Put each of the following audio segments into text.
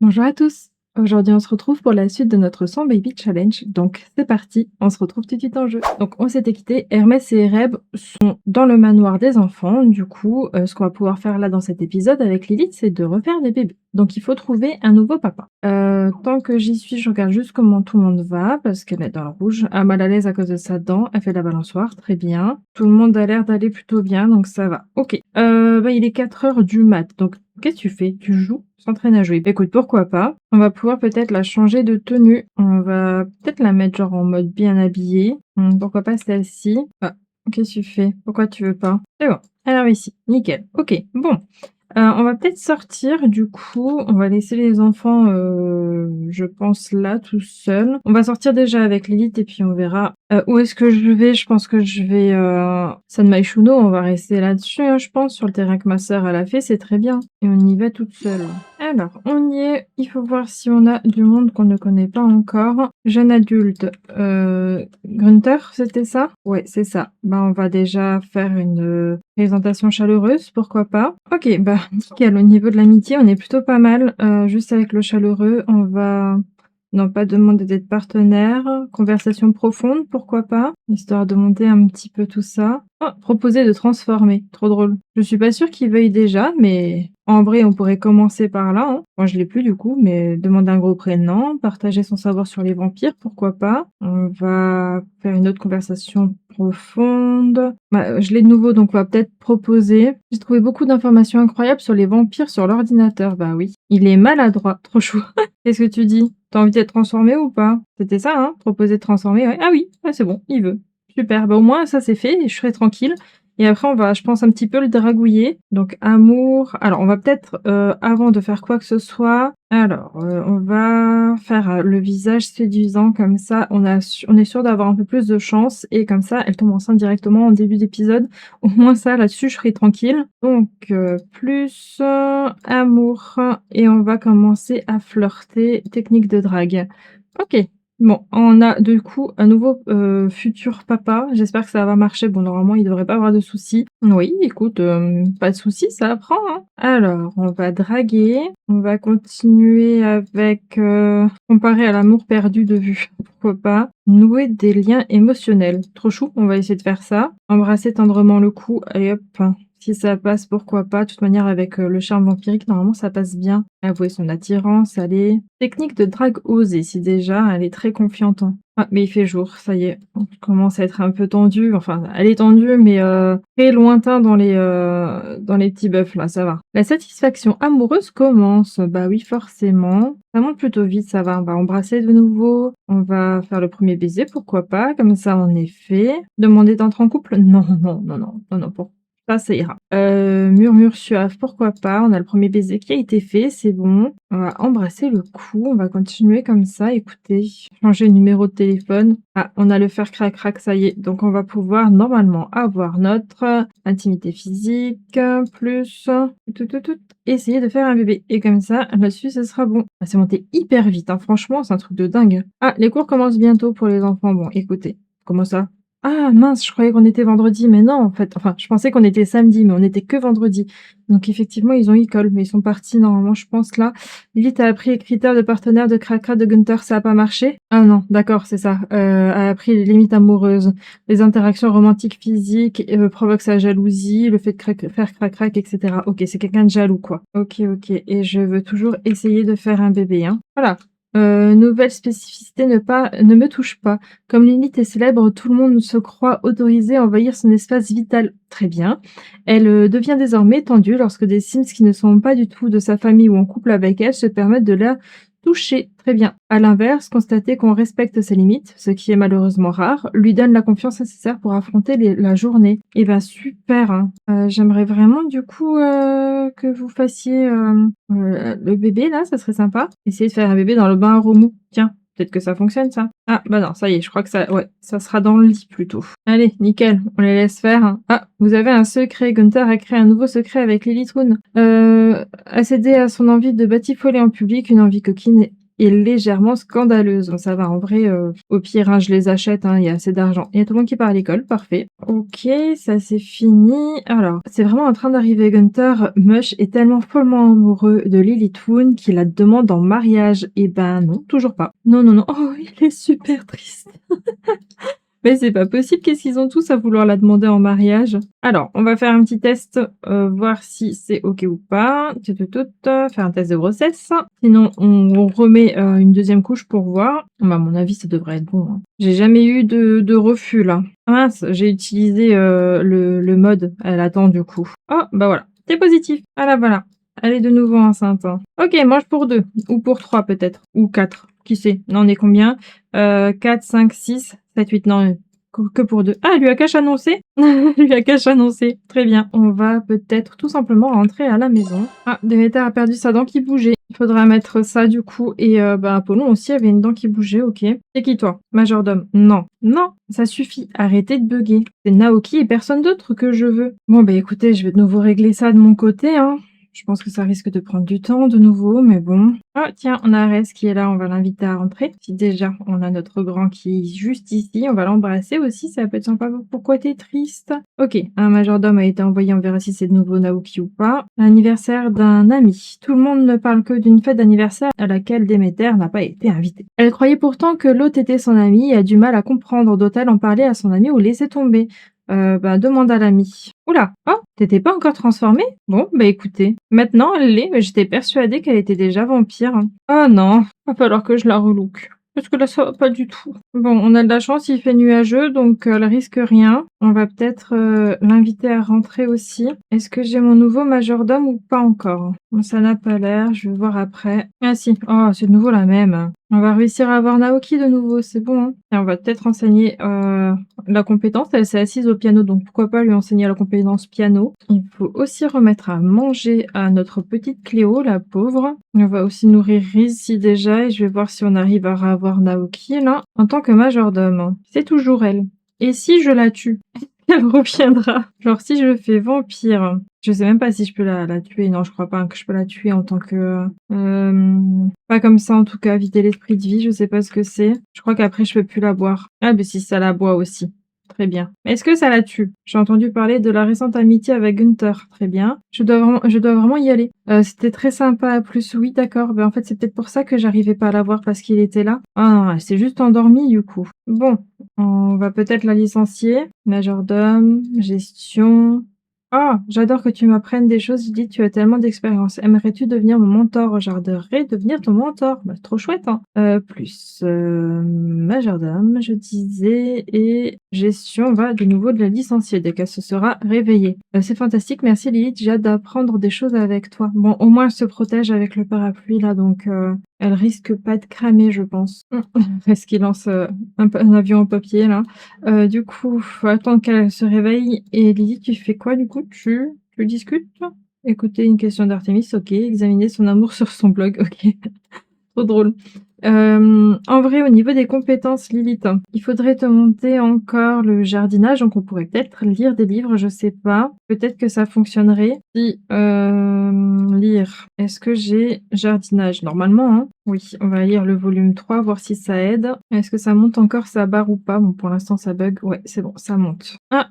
Bonjour à tous. Aujourd'hui, on se retrouve pour la suite de notre 100 Baby Challenge. Donc, c'est parti, on se retrouve tout de suite en jeu. Donc, on s'était quitté. Hermès et Ereb sont dans le manoir des enfants. Du coup, ce qu'on va pouvoir faire là dans cet épisode avec Lilith, c'est de refaire des bébés. Donc, il faut trouver un nouveau papa. Tant que j'y suis, je regarde juste comment tout le monde va parce qu'elle est dans le rouge. Ah, mal à l'aise à cause de sa dent. Elle fait la balançoire, très bien. Tout le monde a l'air d'aller plutôt bien, donc ça va. Ok. Il est 4 heures du mat. Donc, qu'est-ce que tu fais? Tu joues? S'entraîne à jouer. Bah, écoute, pourquoi pas. On va pouvoir peut-être la changer de tenue. On va peut-être la mettre genre en mode bien habillée. Pourquoi pas celle-ci? Ah, qu'est-ce que tu fais? Pourquoi tu veux pas? C'est bon. Alors ici, nickel. Ok, bon. On va peut-être sortir du coup, on va laisser les enfants, je pense là, tout seuls. On va sortir déjà avec Lilith et puis on verra, où est-ce que je vais. Je pense que je vais, San Myshuno, on va rester là-dessus, hein, je pense, sur le terrain que ma sœur elle a fait, c'est très bien et on y va toute seule. Alors, on y est, il faut voir si on a du monde qu'on ne connaît pas encore. Jeune adulte, Grunter, c'était ça? Ouais, c'est ça. Bah, on va déjà faire une, présentation chaleureuse, pourquoi pas. Ok, bah nickel, au niveau de l'amitié, on est plutôt pas mal. Juste avec le chaleureux, on va non pas demander d'être partenaire, conversation profonde, pourquoi pas, histoire de monter un petit peu tout ça. Oh, proposer de transformer, trop drôle. Je suis pas sûre qu'il veuille déjà, mais en vrai, on pourrait commencer par là, hein. Moi, je l'ai plus du coup, mais demander un gros prénom, partager son savoir sur les vampires, pourquoi pas. On va faire une autre conversation profonde. Bah, je l'ai de nouveau, donc on va peut-être proposer. J'ai trouvé beaucoup d'informations incroyables sur les vampires sur l'ordinateur. Bah oui, il est maladroit, trop chou. Qu'est-ce que tu dis? T'as envie d'être transformé ou pas? C'était ça, hein? Proposer de transformer, ouais. Ah oui, ouais, c'est bon, il veut. Super, bah au moins ça c'est fait et je serai tranquille. Et après on va, je pense, un petit peu le dragouiller. Donc amour. Alors on va peut-être, avant de faire quoi que ce soit, alors, on va faire, le visage séduisant comme ça, on est sûr d'avoir un peu plus de chance et comme ça, elle tombe enceinte directement en début d'épisode. Au moins ça, là-dessus, je serai tranquille. Donc, plus, amour et on va commencer à flirter, technique de drague. OK. Bon, on a du coup un nouveau, futur papa. J'espère que ça va marcher. Bon, normalement, il devrait pas avoir de soucis. Oui, écoute, pas de soucis, ça apprend, hein. Alors, on va draguer, on va continuer avec, comparer à l'amour perdu de vue, pourquoi pas. Nouer des liens émotionnels, trop chou, on va essayer de faire ça. Embrasser tendrement le cou, allez hop, si ça passe, pourquoi pas. De toute manière, avec, le charme vampirique, normalement, ça passe bien. Avouer son attirance, allez. Technique de drague osée, si déjà elle est très confiante, hein. Ah, mais il fait jour, ça y est, on commence à être un peu tendue, enfin, elle est tendue, mais très lointain dans les petits bœufs, là, ça va. La satisfaction amoureuse commence, bah oui, forcément. Ça monte plutôt vite, ça va. On va embrasser de nouveau, on va faire le premier baiser, pourquoi pas, comme ça on est fait. Demander d'entrer en couple? Non, non, non, non, non, non, pour ça ira. Murmure suave, pourquoi pas, on a le premier baiser qui a été fait, c'est bon. On va embrasser le cou, on va continuer comme ça, écoutez, changer le numéro de téléphone. Ah, on a le faire crac crac, ça y est, donc on va pouvoir normalement avoir notre intimité physique, plus tout, essayer de faire un bébé et comme ça, là-dessus, ce sera bon. Ah, c'est monté hyper vite, hein, franchement, c'est un truc de dingue. Ah, les cours commencent bientôt pour les enfants. Bon, écoutez, comment ça? Ah mince, je croyais qu'on était vendredi, mais non, en fait. Enfin, je pensais qu'on était samedi, mais on était que vendredi. Donc effectivement, ils ont école, mais ils sont partis normalement, je pense là. Lilith a appris les critères de partenaire de Krakra de Gunther, ça a pas marché? Ah non, d'accord, c'est ça. A appris les limites amoureuses, les interactions romantiques physiques, provoquent sa jalousie, le fait de faire crac-crac, etc. Ok, c'est quelqu'un de jaloux, quoi. Ok, ok. Et je veux toujours essayer de faire un bébé, hein. Voilà. Nouvelle spécificité, ne me touche pas. Comme Lilith est célèbre, tout le monde se croit autorisé à envahir son espace vital. Très bien. Elle devient désormais tendue lorsque des Sims qui ne sont pas du tout de sa famille ou en couple avec elle se permettent de la toucher. Très bien. À l'inverse, constater qu'on respecte ses limites, ce qui est malheureusement rare, lui donne la confiance nécessaire pour affronter la journée. Et ben super, hein. J'aimerais vraiment du coup que vous fassiez le bébé là, ça serait sympa. Essayez de faire un bébé dans le bain à remous. Tiens, peut-être que ça fonctionne ça. Ah bah non, ça y est, je crois que ça, ouais, ça sera dans le lit plutôt. Allez, nickel, on les laisse faire, hein. Ah, vous avez un secret. Gunther a créé un nouveau secret avec Lilith Rune. A cédé à son envie de batifoler en public, une envie coquine est légèrement scandaleuse. Donc ça va, en vrai, au pire, hein, je les achète, hein, il y a assez d'argent. Il y a tout le monde qui part à l'école, parfait. OK, ça c'est fini. Alors, c'est vraiment en train d'arriver Gunther. Mush est tellement follement amoureux de Lilith Woon qu'il la demande en mariage. Eh ben non, toujours pas. Non, non, non. Oh, il est super triste. Mais c'est pas possible, qu'est-ce qu'ils ont tous à vouloir la demander en mariage? Alors, on va faire un petit test, voir si c'est OK ou pas. Tout, tout, tout, faire un test de grossesse. Sinon, on remet, une deuxième couche pour voir. Bah, à mon avis, ça devrait être bon, hein. J'ai jamais eu de refus là. Ah mince, j'ai utilisé, le mode «elle attend» du coup. Oh, bah voilà, c'est positif. Ah là, voilà. Elle est de nouveau enceinte, hein. OK, mange pour 2 ou pour 3 peut-être ou 4. Qui sait? On est combien? 4, 5, 6, 7, 8, non, que pour 2. Ah, elle lui a qu'à annoncer? Elle lui a qu'à annoncer. Très bien. On va peut-être tout simplement rentrer à la maison. Ah, Déméter a perdu sa dent qui bougeait. Il faudra mettre ça du coup et bah, Apollon aussi avait une dent qui bougeait, OK. C'est qui toi? Majordome? Non. Non, ça suffit. Arrêtez de bugger. C'est Naoki et personne d'autre que je veux. Bon, bah, écoutez, je vais de nouveau régler ça de mon côté, hein. Je pense que ça risque de prendre du temps de nouveau, mais bon. Ah tiens, on a Arès qui est là, on va l'inviter à rentrer. Si déjà on a notre grand qui est juste ici, on va l'embrasser aussi, ça peut être sympa. Pourquoi t'es triste? OK, un majordome a été envoyé, on verra si c'est de nouveau Naoki ou pas. L'anniversaire d'un ami. Tout le monde ne parle que d'une fête d'anniversaire à laquelle Déméter n'a pas été invitée. Elle croyait pourtant que l'hôte était son ami et a du mal à comprendre. Doit-elle en parler à son ami ou laisser tomber? Bah, demande à l'ami. Oula, oh, t'étais pas encore transformée? Bon, bah écoutez, maintenant elle l'est, mais j'étais persuadée qu'elle était déjà vampire. Oh non, va falloir que je la relook. Parce que là, ça va pas du tout. Bon, on a de la chance, il fait nuageux, donc elle risque rien. On va peut-être l'inviter à rentrer aussi. Est-ce que j'ai mon nouveau majordome ou pas encore? Bon, ça n'a pas l'air, je vais voir après. Ah si, oh, c'est de nouveau la même. On va réussir à avoir Naoki de nouveau, c'est bon, hein. Et on va peut-être enseigner la compétence. Elle s'est assise au piano, donc pourquoi pas lui enseigner la compétence piano. Il faut aussi remettre à manger à notre petite Cléo, la pauvre. On va aussi nourrir Riz si déjà, et je vais voir si on arrive à avoir Naoki là, en tant que majordome. C'est toujours elle. Et si je la tue? Elle reviendra. Genre si je fais vampire, je sais même pas si je peux la tuer. Non, je crois pas que je peux la tuer en tant que... pas comme ça en tout cas, vider l'esprit de vie, je sais pas ce que c'est. Je crois qu'après je peux plus la boire. Ah bah si, ça la boit aussi. Très bien. Est-ce que ça la tue? J'ai entendu parler de la récente amitié avec Gunther. Très bien. Je dois vraiment y aller. C'était très sympa. Plus oui, d'accord. Ben en fait, c'est peut-être pour ça que j'arrivais pas à la voir parce qu'il était là. Ah non, elle s'est juste endormie du coup. Bon, on va peut-être la licencier. Majordome, gestion. Ah, j'adore que tu m'apprennes des choses, Judith, tu as tellement d'expérience. Aimerais-tu devenir mon mentor? J'adorerais devenir ton mentor. Bah, trop chouette, hein. Majordome, je disais, et gestion va de nouveau de la licencier dès qu'elle se sera réveillée. C'est fantastique, merci Lilith, j'ai hâte d'apprendre des choses avec toi. Bon, au moins elle se protège avec le parapluie là, donc elle risque pas de cramer, je pense. Est-ce qu'il lance un avion en papier là? Du coup, faut attendre qu'elle se réveille. Et Lily, tu fais quoi du coup? Tu discutes? Écouter une question d'Artémis, OK. Examiner son amour sur son blog, OK. Trop drôle. En vrai, au niveau des compétences, Lilith, il faudrait te monter encore le jardinage, donc on pourrait peut-être lire des livres, je sais pas. Peut-être que ça fonctionnerait. Si, lire. Est-ce que j'ai jardinage? Normalement, hein. Oui, on va lire le volume 3, voir si ça aide. Est-ce que ça monte encore sa barre ou pas? Bon, pour l'instant, ça bug. Ouais, c'est bon, ça monte. Ah!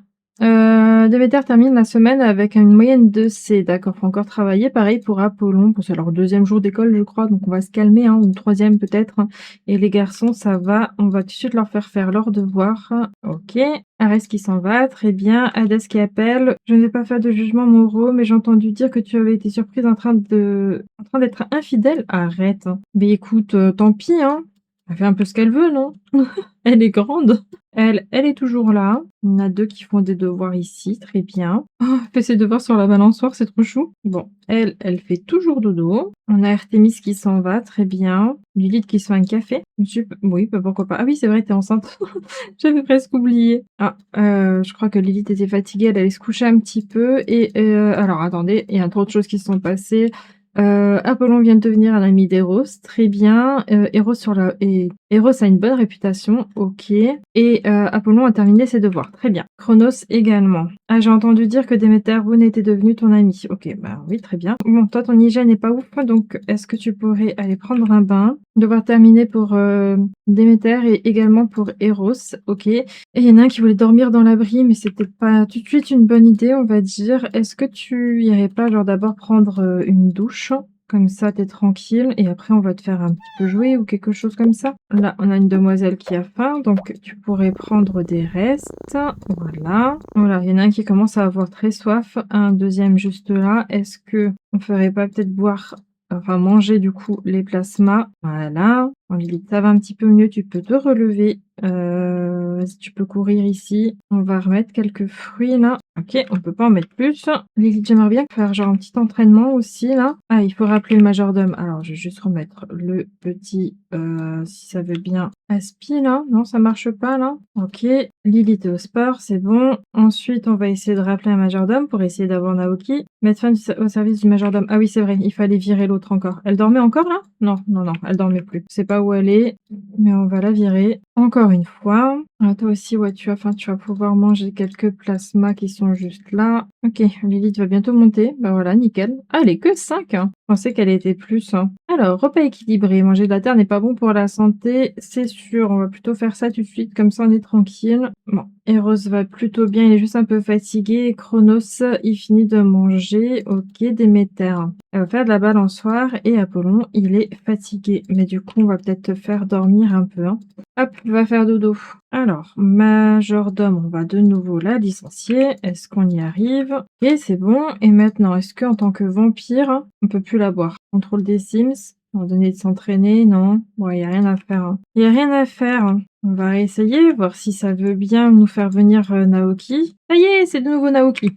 Déméter termine la semaine avec une moyenne de C. D'accord, faut encore travailler. Pareil pour Apollon. Bon, c'est leur 2e jour d'école, je crois, donc on va se calmer, hein, ou 3e peut-être. Et les garçons, ça va. On va tout de suite leur faire leurs devoirs. OK. Arès qui s'en va, très bien. Hadès qui appelle. Je ne vais pas faire de jugement moraux, mais j'ai entendu dire que tu avais été surprise en train d'être infidèle. Arrête. Mais écoute, tant pis, hein. Elle fait un peu ce qu'elle veut, non? Elle est grande. Elle est toujours là. On a 2 qui font des devoirs ici, très bien. Oh, elle fait ses devoirs sur la balançoire, c'est trop chou. Bon, elle fait toujours dodo. On a Artémis qui s'en va, très bien. Lilith qui se fait un café. Oui, bah pourquoi pas. Ah oui, c'est vrai, t'es enceinte. J'avais presque oublié. Ah, je crois que Lilith était fatiguée, elle allait se coucher un petit peu. Et alors attendez, il y a trop de choses qui se sont passées. Apollon vient de devenir un ami d'Eros, très bien. Eros a une bonne réputation, OK. Et Apollon a terminé ses devoirs, très bien. Chronos également. Ah, j'ai entendu dire que Déméter Woon était devenu ton ami. OK, bah oui, très bien. Bon, toi, ton hygiène n'est pas ouf, donc est-ce que tu pourrais aller prendre un bain? devoir terminer pour, Déméter et également pour Eros, OK. Et il y en a un qui voulait dormir dans l'abri, mais c'était pas tout de suite une bonne idée, on va dire. Est-ce que tu irais pas, genre, d'abord prendre, une douche? Comme ça, tu es tranquille et après on va te faire un petit peu jouer ou quelque chose comme ça? Là, on a une demoiselle qui a faim, donc tu pourrais prendre des restes. Voilà. Voilà, il y en a un qui commence à avoir très soif, un deuxième juste là. Est-ce qu'on ferait pas peut-être boire enfin manger du coup les plasmas? Voilà. Bon Lilith, ça va un petit peu mieux, tu peux te relever. Vas-y, tu peux courir ici. On va remettre quelques fruits là. OK, on peut pas en mettre plus. Lilith, j'aimerais bien faire genre un petit entraînement aussi là. Ah, il faut rappeler le majordome. Alors, je vais juste remettre le petit, si ça veut bien, aspi là. Non, ça marche pas là? OK. Lilith est au sport, c'est bon. Ensuite, on va essayer de rappeler un majordome pour essayer d'avoir Naoki. Mettre fin au service du majordome. Ah oui, c'est vrai, il fallait virer l'autre encore. Elle dormait encore là? Non, non, non, elle dormait plus. Je sais pas où elle est, mais on va la virer encore une fois. Ah, toi aussi, ouais, tu vas pouvoir manger quelques plasmas qui sont juste là. OK, Lilith va bientôt monter. Bah voilà, nickel. Ah, elle est que 5, hein. Je pensais qu'elle était plus, hein. Alors, repas équilibré. Manger de la terre n'est pas bon pour la santé, c'est sûr. On va plutôt faire ça tout de suite, comme ça on est tranquille. Bon, Eros va plutôt bien, il est juste un peu fatigué. Chronos, il finit de manger. OK, Déméter. Elle va faire de la balançoire et Apollon, il est fatigué. Mais du coup, on va peut-être te faire dormir un peu, hein. Hop, va faire dodo. Alors, majordome, on va de nouveau la licencier. Est-ce qu'on y arrive? OK, c'est bon. Et maintenant, est-ce qu'en tant que vampire, on peut plus la boire? Contrôle des Sims, on va donner de s'entraîner, non? Ouais, il y a rien à faire, hein. Il y a rien à faire, hein. On va réessayer, voir si ça veut bien nous faire venir, Naoki. Ça y est, c'est de nouveau Naoki.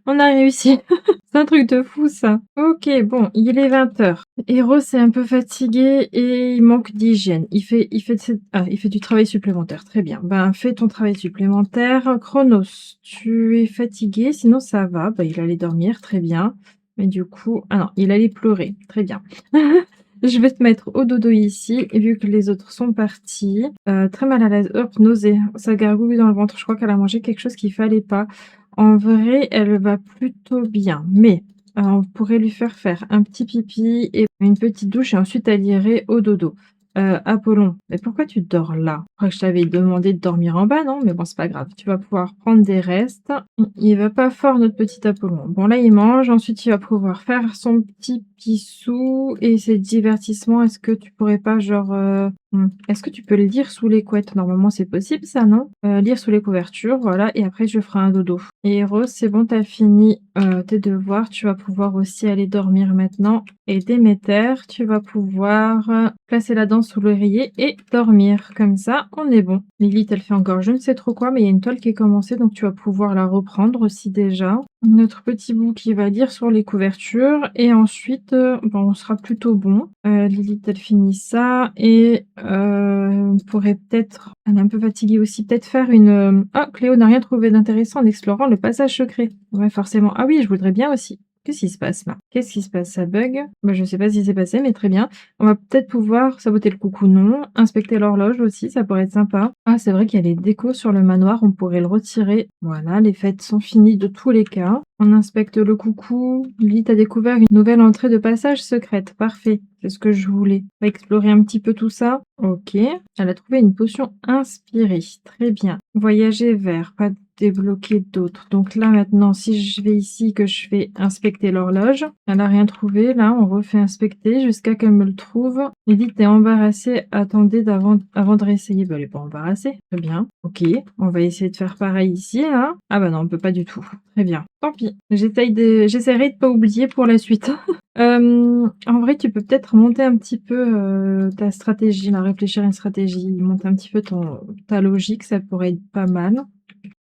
On a réussi. C'est un truc de fou ça. OK, bon, il est 20h. Eros est un peu fatigué et il manque d'hygiène. Il fait du travail supplémentaire. Très bien. Ben, fais ton travail supplémentaire. Chronos, tu es fatigué, sinon ça va. Bah, il allait dormir, très bien. Mais du coup, ah non, il allait pleurer. Très bien. Je vais te mettre au dodo ici, et vu que les autres sont partis. Très mal à l'aise. Hop, nausée. Ça gargouille dans le ventre. Je crois qu'elle a mangé quelque chose qu'il fallait pas. En vrai, elle va plutôt bien, mais on pourrait lui faire un petit pipi et une petite douche et ensuite elle irait au dodo. Apollon, mais pourquoi tu dors là? Je crois que je t'avais demandé de dormir en bas, non? Mais bon, c'est pas grave, tu vas pouvoir prendre des restes. Il va pas fort notre petit Apollon. Bon là, il mange, ensuite il va pouvoir faire son petit pissou et ses divertissements. Est-ce que tu pourrais pas genre, est-ce que tu peux le lire sous les couettes? Normalement, c'est possible ça, non? Lire sous les couvertures, voilà, et après je ferai un dodo. Et Rose, c'est bon, tu as fini, tes devoirs, tu vas pouvoir aussi aller dormir maintenant. Et Déméter, tu vas pouvoir, placer la dent sous l'oreiller et dormir. Comme ça, on est bon. Lilith, elle fait encore je ne sais trop quoi, mais il y a une toile qui est commencée, donc tu vas pouvoir la reprendre aussi déjà. Notre petit bout qui va lire sur les couvertures et ensuite, bon, on sera plutôt bon. Lilith, elle finit ça et on pourrait peut-être elle est un peu fatiguée aussi, peut-être faire une, oh, Cléo n'a rien trouvé d'intéressant en explorant le passage secret. Ouais, forcément. Ah oui, je voudrais bien aussi. Qu'est-ce qui se passe là? Qu'est-ce qui se passe? Ça bug? Bah, je sais pas ce qui s'est passé, mais très bien. On va peut-être pouvoir saboter le coucou, non. Inspecter l'horloge aussi, ça pourrait être sympa. Ah, c'est vrai qu'il y a les décos sur le manoir, on pourrait le retirer. Voilà, les fêtes sont finies de tous les cas. On inspecte le coucou. Lilith a découvert une nouvelle entrée de passage secrète. Parfait, c'est ce que je voulais. On va explorer un petit peu tout ça. OK. Elle a trouvé une potion inspirée. Très bien. Voyager vers, pas débloquer d'autres. Donc là maintenant, si je vais ici, que je fais inspecter l'horloge, elle a rien trouvé. Là, on refait inspecter jusqu'à qu'elle me le trouve. Lilith est embarrassée. Attendez avant de réessayer. Bah, elle est pas embarrassée. Très bien. OK. On va essayer de faire pareil ici, hein. Ah bah non, on peut pas du tout. Très bien. Tant pis. J'essaierai de pas oublier pour la suite. En vrai, tu peux peut-être monter un petit peu, ta stratégie là, réfléchir à une stratégie, monter un petit peu ta logique, ça pourrait être pas mal.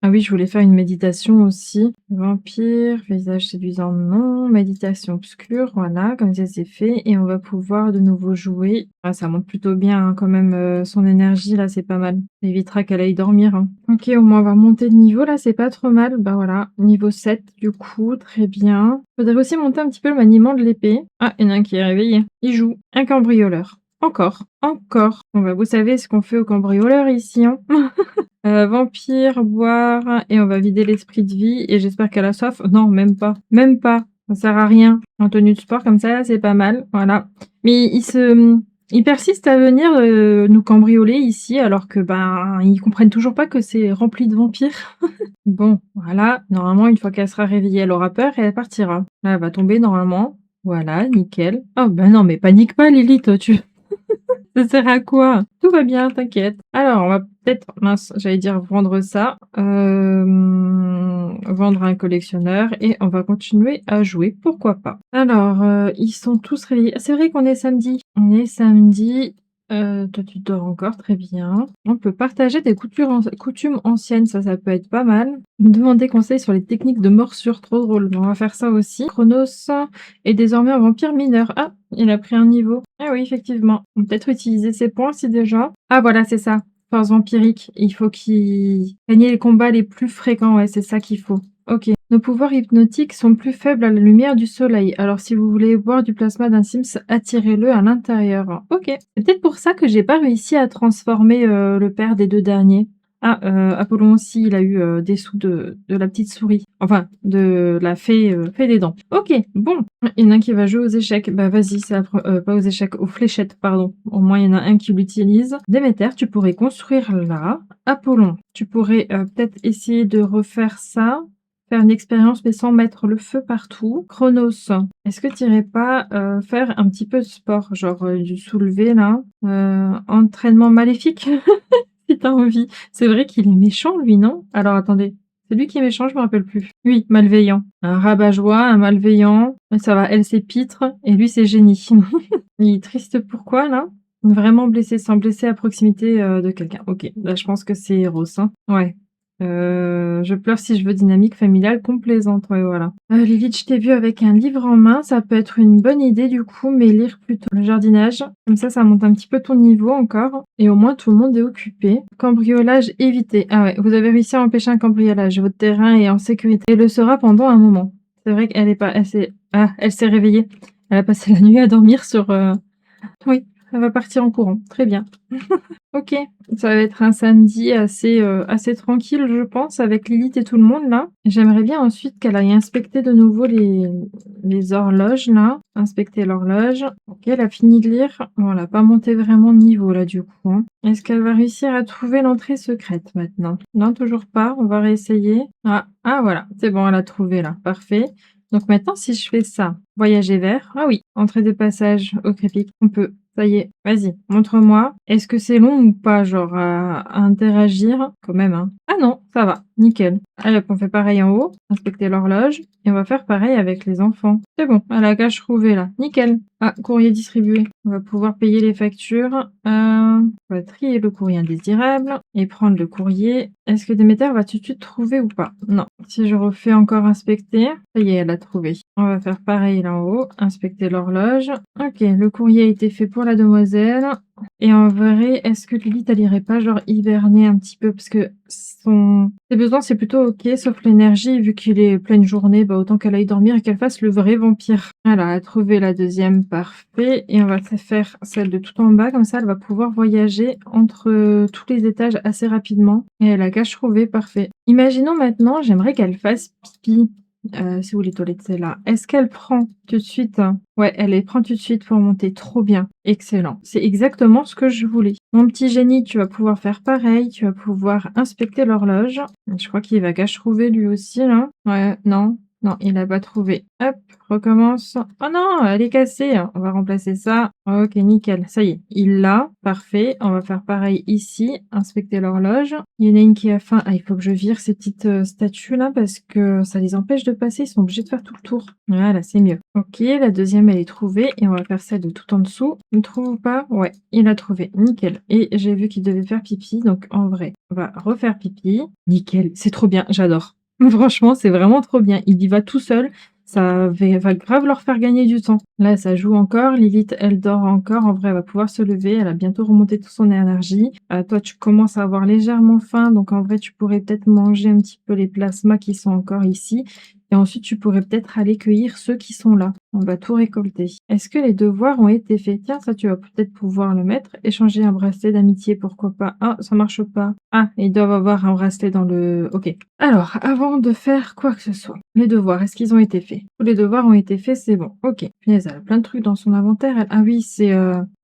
Ah oui, je voulais faire une méditation aussi. Vampire, visage séduisant, non. Méditation obscure, voilà, comme ça c'est fait. Et on va pouvoir de nouveau jouer. Ah, ça monte plutôt bien hein, quand même, son énergie là, c'est pas mal. Ça évitera qu'elle aille dormir, hein. OK, au moins on va monter de niveau là, c'est pas trop mal. Bah voilà, niveau 7 du coup, très bien. Faudrait aussi monter un petit peu le maniement de l'épée. Ah, il y en a un qui est réveillé. Il joue. Un cambrioleur. Encore, encore. Bon bah vous savez ce qu'on fait aux cambrioleurs ici, hein. Vampire, boire et on va vider l'esprit de vie et j'espère qu'elle a soif. Non, même pas, même pas. Ça sert à rien. En tenue de sport comme ça, c'est pas mal, voilà. Mais Ils persistent à venir, nous cambrioler ici alors que, ben, ils comprennent toujours pas que c'est rempli de vampires. Bon, voilà, normalement une fois qu'elle sera réveillée, elle aura peur et elle partira. Là, elle va tomber normalement. Voilà, nickel. Oh, ben non, mais panique pas Lilith, tu ça sert à quoi? Tout va bien, t'inquiète. Alors, on va peut-être mince, j'allais dire vendre ça, vendre à un collectionneur et on va continuer à jouer, pourquoi pas. Alors, ils sont tous réveillés. C'est vrai qu'on est samedi. On est samedi, toi tu dors encore, très bien. On peut partager des coutumes anciennes, ça peut être pas mal. Demander conseil sur les techniques de morsure, trop drôle. On va faire ça aussi. Chronos est désormais un vampire mineur. Ah, il a pris un niveau. Ah oui, effectivement. On peut peut-être utiliser ses points si déjà. Ah voilà, c'est ça. Force vampirique. Il faut qu'il gagne les combats les plus fréquents. Ouais, c'est ça qu'il faut. Ok. Nos pouvoirs hypnotiques sont plus faibles à la lumière du soleil. Alors si vous voulez boire du plasma d'un Sims, attirez-le à l'intérieur. Ok. C'est peut-être pour ça que j'ai pas réussi à transformer le père des deux derniers. Ah, Apollon aussi, il a eu des sous de la petite souris. Enfin, de la fée des dents. Ok, bon. Il y en a un qui va jouer aux échecs. Bah vas-y, pas aux échecs, aux fléchettes, pardon. Au moins, il y en a un qui l'utilise. Déméter, tu pourrais construire là. Apollon, tu pourrais peut-être essayer de refaire ça. Faire une expérience, mais sans mettre le feu partout. Chronos, est-ce que tu irais pas faire un petit peu de sport, genre du soulevé là, entraînement maléfique si t'as envie. C'est vrai qu'il est méchant lui, non? Alors attendez, c'est lui qui est méchant, je me rappelle plus. Oui, malveillant. Un rabat-joie, un malveillant. Ça va, elle c'est pitre et lui c'est génie. Il est triste pourquoi là? Vraiment blessé, sans blesser à proximité de quelqu'un. Ok, là je pense que c'est Eros, hein. Ouais. Je pleure si je veux dynamique familiale complaisante, ouais, voilà. Lilith, je t'ai vu avec un livre en main, ça peut être une bonne idée du coup, mais lire plutôt le jardinage. Comme ça monte un petit peu ton niveau encore, et au moins tout le monde est occupé. Cambriolage évité. Ah ouais, vous avez réussi à empêcher un cambriolage. Votre terrain est en sécurité et le sera pendant un moment. C'est vrai qu'elle est pas, elle s'est réveillée. Elle a passé la nuit à dormir sur, oui, elle va partir en courant. Très bien. OK, ça va être un samedi assez tranquille, je pense, avec Lilith et tout le monde là. J'aimerais bien ensuite qu'elle aille inspecter de nouveau les horloges là, inspecter l'horloge. OK, elle a fini de lire. Bon, elle a pas monté vraiment de niveau là du coup, hein. Est-ce qu'elle va réussir à trouver l'entrée secrète maintenant? Non, toujours pas, on va réessayer. Ah voilà, c'est bon, elle a trouvé là, parfait. Donc maintenant si je fais ça, voyager vers ah oui, entrée de passage au crépic, on peut. Ça y est, vas-y, montre-moi. Est-ce que c'est long ou pas, genre, à interagir? Quand même, hein. Ah non, ça va, nickel. Allez hop, on fait pareil en haut, inspecter l'horloge, et on va faire pareil avec les enfants. C'est bon, à la cage trouvée là, nickel. Ah, courrier distribué. On va pouvoir payer les factures. On va trier le courrier indésirable et prendre le courrier. Est-ce que Déméter va tout de suite trouver ou pas? Non. Si je refais encore inspecter, ça y est, elle a trouvé. On va faire pareil là en haut, inspecter l'horloge. Ok, le courrier a été fait pour la demoiselle. Et en vrai, est-ce que Lilith, elle irait pas genre hiberner un petit peu? Parce que ses besoins, c'est plutôt ok, sauf l'énergie, vu qu'il est pleine journée, bah autant qu'elle aille dormir et qu'elle fasse le vrai vampire. Voilà, elle a trouvé la deuxième, parfait. Et on va faire celle de tout en bas, comme ça elle va pouvoir voyager entre tous les étages assez rapidement. Et elle a qu'à se trouver, parfait. Imaginons maintenant, j'aimerais qu'elle fasse pipi. C'est où les toilettes? C'est là. Est-ce qu'elle prend tout de suite, hein? Ouais, elle les prend tout de suite pour monter. Trop bien. Excellent. C'est exactement ce que je voulais. Mon petit génie, tu vas pouvoir faire pareil. Tu vas pouvoir inspecter l'horloge. Je crois qu'il va qu'à trouver lui aussi, là. Ouais, non. Non, il a pas trouvé. Hop, recommence. Oh non, elle est cassée. On va remplacer ça. Ok, nickel. Ça y est, il l'a. Parfait. On va faire pareil ici. Inspecter l'horloge. Il y en a une qui a faim. Ah, il faut que je vire ces petites statues là parce que ça les empêche de passer. Ils sont obligés de faire tout le tour. Voilà, c'est mieux. Ok, la deuxième, elle est trouvée. Et on va faire celle de tout en dessous. Il trouve ou pas? Ouais, il a trouvé. Nickel. Et j'ai vu qu'il devait faire pipi. Donc en vrai, on va refaire pipi. Nickel. C'est trop bien. J'adore. Franchement, c'est vraiment trop bien. Il y va tout seul. Ça va grave leur faire gagner du temps. Là, ça joue encore. Lilith, elle dort encore. En vrai, elle va pouvoir se lever. Elle a bientôt remonté toute son énergie. Toi, tu commences à avoir légèrement faim. Donc, en vrai, tu pourrais peut-être manger un petit peu les plasmas qui sont encore ici. et ensuite tu pourrais peut-être aller cueillir ceux qui sont là. On va tout récolter. Est-ce que les devoirs ont été faits? Tiens, ça tu vas peut-être pouvoir le mettre. Échanger un bracelet d'amitié, pourquoi pas? Ah, ça marche pas. Ah, ils doivent avoir un bracelet dans le OK. Alors, avant de faire quoi que ce soit, les devoirs, est-ce qu'ils ont été faits? Tous les devoirs ont été faits, c'est bon. OK. Punaise, elle a plein de trucs dans son inventaire, elle. Ah oui, c'est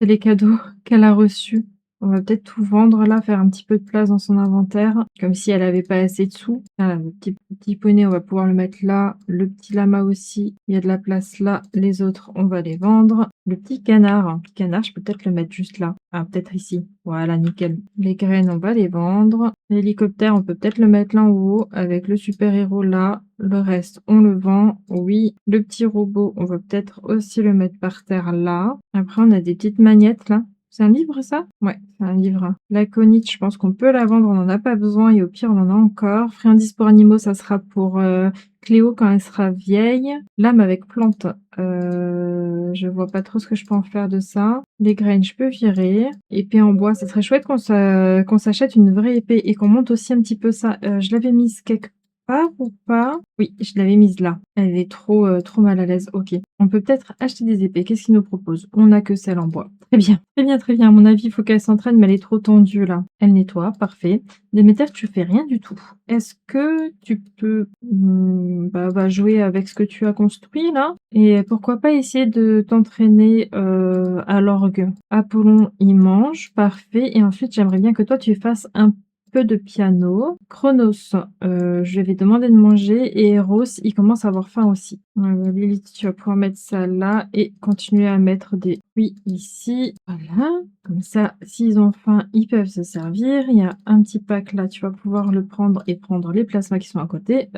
les cadeaux qu'elle a reçus. On va peut-être tout vendre là, faire un petit peu de place dans son inventaire, comme si elle avait pas assez de sous. Ah, le petit poney, on va pouvoir le mettre là. Le petit lama aussi, il y a de la place là. Les autres, on va les vendre. Le petit canard, je peux peut-être le mettre juste là. Ah, peut-être ici. Voilà, nickel. Les graines, on va les vendre. L'hélicoptère, on peut peut-être le mettre là en haut avec le super-héros là. Le reste, on le vend. Oui. Le petit robot, on va peut-être aussi le mettre par terre là. Après, on a des petites magnettes là. C'est un livre ça? Ouais, c'est un livre. L'aconite, je pense qu'on peut la vendre, on n'en a pas besoin et au pire on en a encore. Friandise pour animaux, ça sera pour Cléo quand elle sera vieille. Lame avec plante, je vois pas trop ce que je peux en faire de ça. Les graines, je peux virer. Épée en bois, ça serait chouette qu'on s'achète une vraie épée et qu'on monte aussi un petit peu ça. Je l'avais mise quelque part ou pas? Oui, je l'avais mise là. Elle est trop mal à l'aise. OK. On peut peut-être acheter des épées. Qu'est-ce qu'il nous propose? On n'a que celle en bois. Très bien, très bien, très bien. À mon avis, il faut qu'elle s'entraîne, mais elle est trop tendue là. Elle nettoie, parfait. Déméter, tu fais rien du tout. Est-ce que tu peux va jouer avec ce que tu as construit là? Et pourquoi pas essayer de t'entraîner à l'orgue? Apollon, il mange, parfait. Et ensuite, j'aimerais bien que toi, tu fasses un peu de piano. Chronos, je vais demander de manger et Eros, il commence à avoir faim aussi. Lilith, tu vas pouvoir mettre ça là et continuer à mettre des fruits ici. Voilà, comme ça, s'ils ont faim, ils peuvent se servir. Il y a un petit pack là, tu vas pouvoir le prendre et prendre les plasmas qui sont à côté.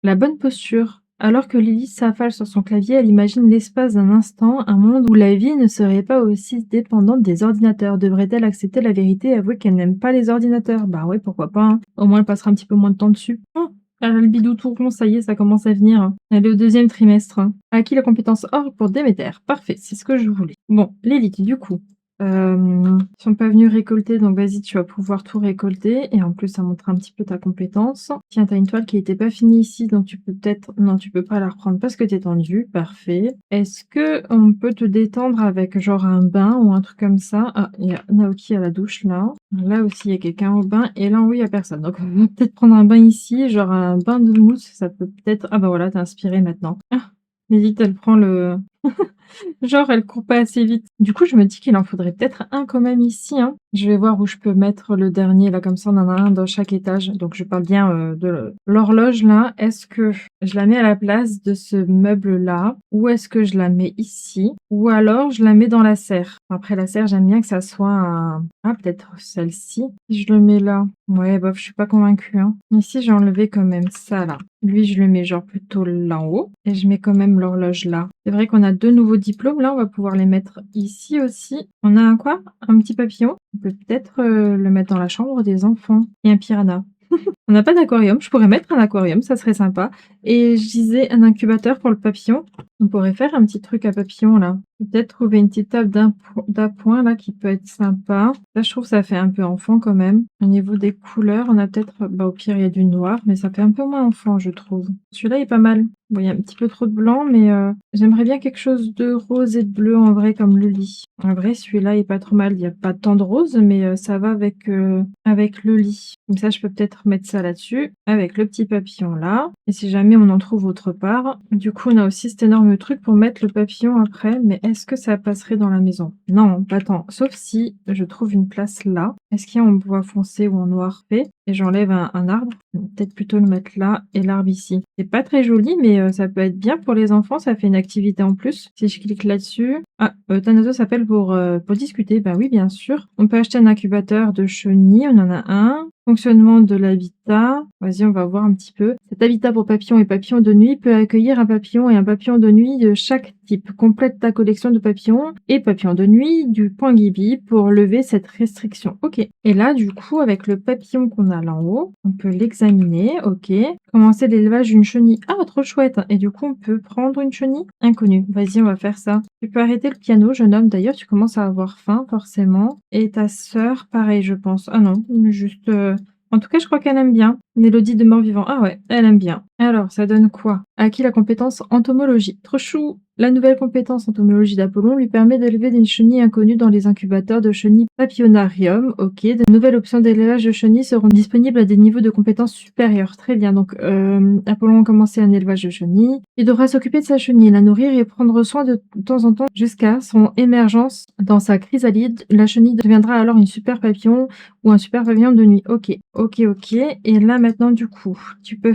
La bonne posture. Alors que Lily s'affale sur son clavier, elle imagine l'espace d'un instant, un monde où la vie ne serait pas aussi dépendante des ordinateurs. Devrait-elle accepter la vérité et avouer qu'elle n'aime pas les ordinateurs? Bah ouais, pourquoi pas, hein. Au moins, elle passera un petit peu moins de temps dessus. Oh, elle a le bidou tout rond, ça y est, ça commence à venir. Elle est au 2e trimestre. Acquis la compétence orgue pour Déméter. Parfait, c'est ce que je voulais. Bon, Lilith, du coup, ils sont pas venus récolter, donc vas-y, tu vas pouvoir tout récolter et en plus, ça montre un petit peu ta compétence. Tiens, tu as une toile qui était pas finie ici, donc tu peux peut-être non, tu peux pas la reprendre parce que tu es tendue. Parfait. Est-ce qu'on peut te détendre avec genre un bain ou un truc comme ça? Ah, il y a Naoki à la douche là. Là aussi, il y a quelqu'un au bain et là en haut, il y a personne. Donc on va peut-être prendre un bain ici, genre un bain de mousse, ça peut peut-être ah bah voilà, tu inspiré maintenant. Ah, Lilith, elle prend le genre, elle court pas assez vite. Du coup, je me dis qu'il en faudrait peut-être un quand même ici, hein. Je vais voir où je peux mettre le dernier, là, comme ça, on en a un dans chaque étage. Donc, je parle bien de l'horloge, là. Est-ce que je la mets à la place de ce meuble-là? Ou est-ce que je la mets ici? Ou alors, je la mets dans la serre? Après, la serre, j'aime bien que ça soit un... Ah, peut-être celle-ci. Si je le mets là. Ouais, bof, je suis pas convaincue, hein. Ici, j'ai enlevé quand même ça, là. Lui, je le mets genre plutôt là en haut. Et je mets quand même l'horloge là. C'est vrai qu'on a 2 nouveaux diplômes. Là, on va pouvoir les mettre ici aussi. On a un quoi? Un petit papillon. On peut peut-être le mettre dans la chambre des enfants. Et un piranha. On n'a pas d'aquarium. Je pourrais mettre un aquarium, ça serait sympa. Et je disais un incubateur pour le papillon. On pourrait faire un petit truc à papillon là. Peut-être trouver une petite table d'appoint là qui peut être sympa. Là, je trouve que ça fait un peu enfant quand même. Au niveau des couleurs, on a peut-être, bah au pire il y a du noir, mais ça fait un peu moins enfant je trouve. Celui-là est pas mal. Bon, il y a un petit peu trop de blanc, mais j'aimerais bien quelque chose de rose et de bleu en vrai comme le lit. En vrai, celui-là est pas trop mal. Il n'y a pas tant de rose, mais ça va avec le lit. Comme ça, je peux peut-être mettre ça là-dessus, avec le petit papillon là. Et si jamais on en trouve autre part. Du coup, on a aussi cet énorme truc pour mettre le papillon après, mais est-ce que ça passerait dans la maison? Non, pas tant. Sauf si je trouve une place là. Est-ce qu'il y a en bois foncé ou en noir fait? Et j'enlève un arbre. Peut-être plutôt le mettre là et l'arbre ici. C'est pas très joli, mais ça peut être bien pour les enfants. Ça fait une activité en plus. Si je clique là-dessus... Ah, Thanatos s'appelle pour discuter. Bah oui, bien sûr. On peut acheter un incubateur de chenilles. On en a un. Fonctionnement de l'habitat. Vas-y, on va voir un petit peu. Cet habitat pour papillons et papillons de nuit peut accueillir un papillon et un papillon de nuit de chaque type. Complète ta collection de papillons et papillons de nuit du point Gibi pour lever cette restriction. Ok. Et là, du coup, avec le papillon qu'on a là en haut, on peut l'examiner. Ok. Commencer l'élevage d'une chenille. Ah, trop chouette. Et du coup, on peut prendre une chenille inconnue. Vas-y, on va faire ça. Tu peux arrêter le piano, jeune homme. D'ailleurs, tu commences à avoir faim, forcément. Et ta sœur, pareil, je pense. Ah non, juste... En tout cas, je crois qu'elle aime bien. Mélodie de mort-vivant. Ah ouais, elle aime bien. Alors, ça donne quoi? Acquis la compétence entomologie. Trop chou! La nouvelle compétence entomologie d'Apollon lui permet d'élever des chenilles inconnues dans les incubateurs de chenilles papillonarium. Ok, de nouvelles options d'élevage de chenilles seront disponibles à des niveaux de compétences supérieurs. Très bien, donc Apollon a commencé un élevage de chenilles. Il devra s'occuper de sa chenille, la nourrir et prendre soin de temps en temps jusqu'à son émergence dans sa chrysalide. La chenille deviendra alors une super papillon ou un super pavillon de nuit. Ok, ok, ok. Et là maintenant du coup, tu peux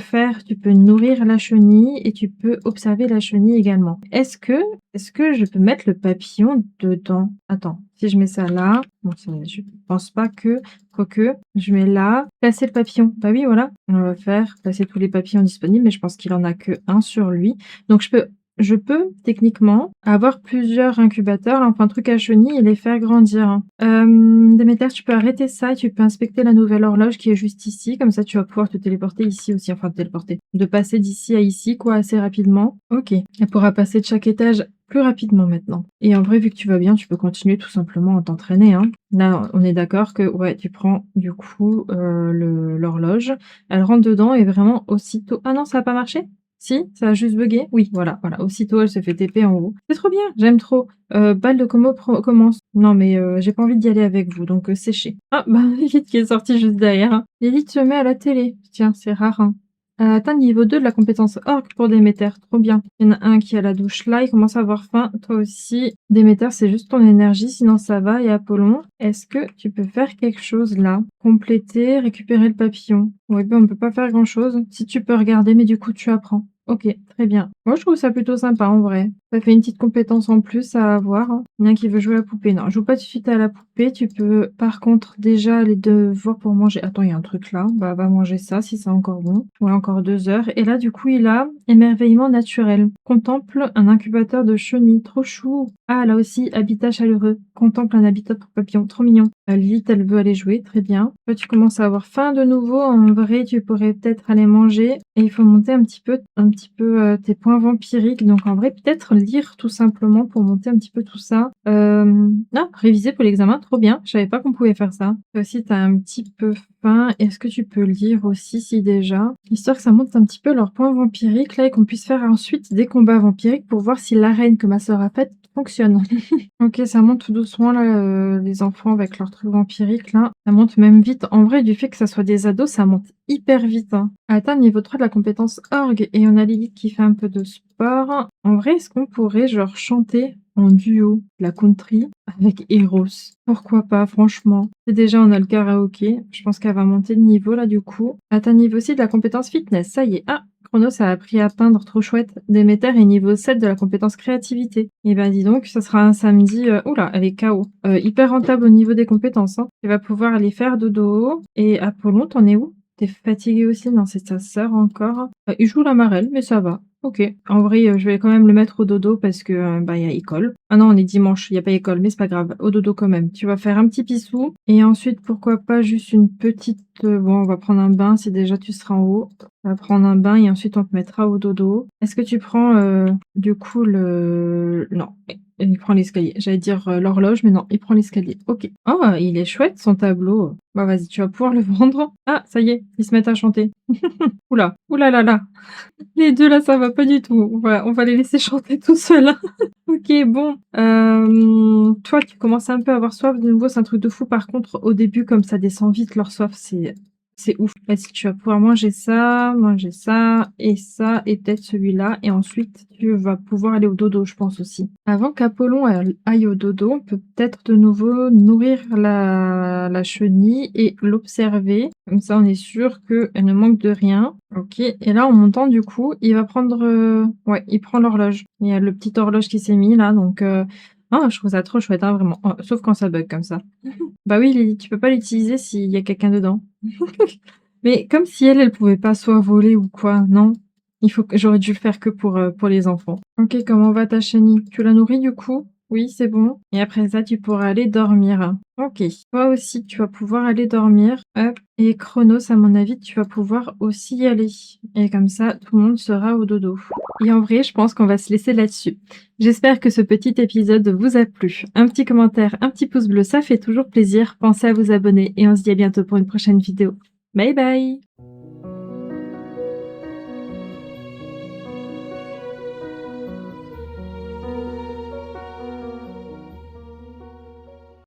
nourrir la chenille et tu peux observer la chenille également. Est-ce que je peux mettre le papillon dedans? Attends, si je mets ça là, bon, je pense pas que, quoique, je mets là, placer le papillon. Bah oui, voilà, on va faire placer tous les papillons disponibles, mais je pense qu'il en a que un sur lui. Donc je peux techniquement avoir plusieurs incubateurs, enfin trucs à chenilles et les faire grandir, hein. Déméter, tu peux arrêter ça et tu peux inspecter la nouvelle horloge qui est juste ici. Comme ça, tu vas pouvoir te téléporter ici aussi. Enfin, te téléporter. De passer d'ici à ici, quoi, assez rapidement. Ok. Elle pourra passer de chaque étage plus rapidement maintenant. Et en vrai, vu que tu vas bien, tu peux continuer tout simplement à t'entraîner, hein. Là, on est d'accord que, ouais, tu prends du coup l'horloge. Elle rentre dedans et vraiment aussitôt... Ah non, ça n'a pas marché? Si, ça a juste bugué? Oui, voilà, voilà. Aussitôt, elle se fait TP en haut. C'est trop bien, j'aime trop. Balle de Como commence. Non, mais j'ai pas envie d'y aller avec vous, donc séchez. Ah, bah, Lilith qui est sortie juste derrière, hein. Lilith se met à la télé. Tiens, c'est rare, hein. Atteindre niveau 2 de la compétence orc pour Déméter. Trop bien. Il y en a un qui a la douche là, il commence à avoir faim. Toi aussi. Déméter, c'est juste ton énergie, sinon ça va. Et Apollon, est-ce que tu peux faire quelque chose là? Compléter, récupérer le papillon. Oui, ben on peut pas faire grand-chose. Si tu peux regarder, mais du coup tu apprends. Ok, très bien. Moi, je trouve ça plutôt sympa en vrai. Ça fait une petite compétence en plus à avoir, hein. Il y en a un qui veut jouer à la poupée. Non, joue pas tout de suite à la poupée. Tu peux, par contre, déjà aller devoir pour manger. Attends, il y a un truc là. Bah, va manger ça si c'est encore bon. Ouais, encore 2 heures. Et là, du coup, il a émerveillement naturel. Contemple un incubateur de chenilles. Trop chou. Ah, là aussi, habitat chaleureux. Contemple un habitat pour papillons. Trop mignon. Lilith, elle veut aller jouer. Très bien. Toi, tu commences à avoir faim de nouveau. En vrai, tu pourrais peut-être aller manger. Et il faut monter un petit peu tes points vampiriques. Donc, en vrai, peut-être lire tout simplement pour monter un petit peu tout ça. Ah, réviser pour l'examen. Trop bien. Je savais pas qu'on pouvait faire ça. Toi aussi, t'as un petit peu faim. Est-ce que tu peux lire aussi, si déjà? Histoire que ça monte un petit peu leurs points vampiriques, là, et qu'on puisse faire ensuite des combats vampiriques pour voir si l'arène que ma sœur a faite fonctionne. Ok, ça monte tout doucement là, les enfants avec leurs trucs vampiriques là. Ça monte même vite. En vrai, du fait que ça soit des ados, ça monte hyper vite, hein. Atteint niveau 3 de la compétence orgue et on a Lilith qui fait un peu de sport. En vrai, est-ce qu'on pourrait genre chanter en duo la country avec Eros? Pourquoi pas, franchement. C'est déjà, on a le karaoké. Je pense qu'elle va monter de niveau là du coup. Atteint niveau 6 de la compétence fitness. Ça y est. Ah, Chronos a appris à peindre, trop chouette. Déméter est niveau 7 de la compétence créativité. Et ben dis donc, ça sera un samedi... Oula, elle est KO. Hyper rentable au niveau des compétences, hein. Tu vas pouvoir aller faire dodo. Et Apollon, t'en es où? T'es fatigué aussi? Non, c'est ta sœur encore. Il joue la marelle, mais ça va. Ok. En vrai, je vais quand même le mettre au dodo parce que bah il y a école. Ah non, on est dimanche, il y a pas école, mais c'est pas grave. Au dodo quand même. Tu vas faire un petit pissou et ensuite pourquoi pas juste une petite. Bon, on va prendre un bain si déjà tu seras en haut. On va prendre un bain et ensuite on te mettra au dodo. Est-ce que tu prends du coup le non. Il prend l'escalier. J'allais dire l'horloge, mais non, il prend l'escalier. Ok. Oh, il est chouette son tableau. Bah vas-y, tu vas pouvoir le vendre. Ah, ça y est, ils se mettent à chanter. Oula, oula là là. Les deux là, ça va pas du tout. On va les laisser chanter tout seuls, hein. Ok, bon. Toi, tu commences un peu à avoir soif. De nouveau, c'est un truc de fou. Par contre, au début, comme ça descend vite, leur soif, c'est ouf. Vas-y, tu vas pouvoir manger ça, et peut-être celui-là. Et ensuite, tu vas pouvoir aller au dodo, je pense aussi. Avant qu'Apollon aille au dodo, on peut peut-être de nouveau nourrir la chenille et l'observer. Comme ça, on est sûr qu'elle ne manque de rien. Ok. Et là, en montant, du coup, il va prendre... Ouais, il prend l'horloge. Il y a le petit horloge qui s'est mis là, donc... Ah, je trouve ça trop chouette, hein, vraiment. Oh, sauf quand ça bug comme ça. Bah oui, Lily, tu peux pas l'utiliser s'il y a quelqu'un dedans. Mais comme si elle pouvait pas soit voler ou quoi, non? Il faut que j'aurais dû le faire que pour les enfants. Ok, comment va ta chenille? Tu la nourris du coup? Oui, c'est bon. Et après ça, tu pourras aller dormir. Ok. Toi aussi, tu vas pouvoir aller dormir. Hop. Et Chronos, à mon avis, tu vas pouvoir aussi y aller. Et comme ça, tout le monde sera au dodo. Et en vrai, je pense qu'on va se laisser là-dessus. J'espère que ce petit épisode vous a plu. Un petit commentaire, un petit pouce bleu, ça fait toujours plaisir. Pensez à vous abonner et on se dit à bientôt pour une prochaine vidéo. Bye bye!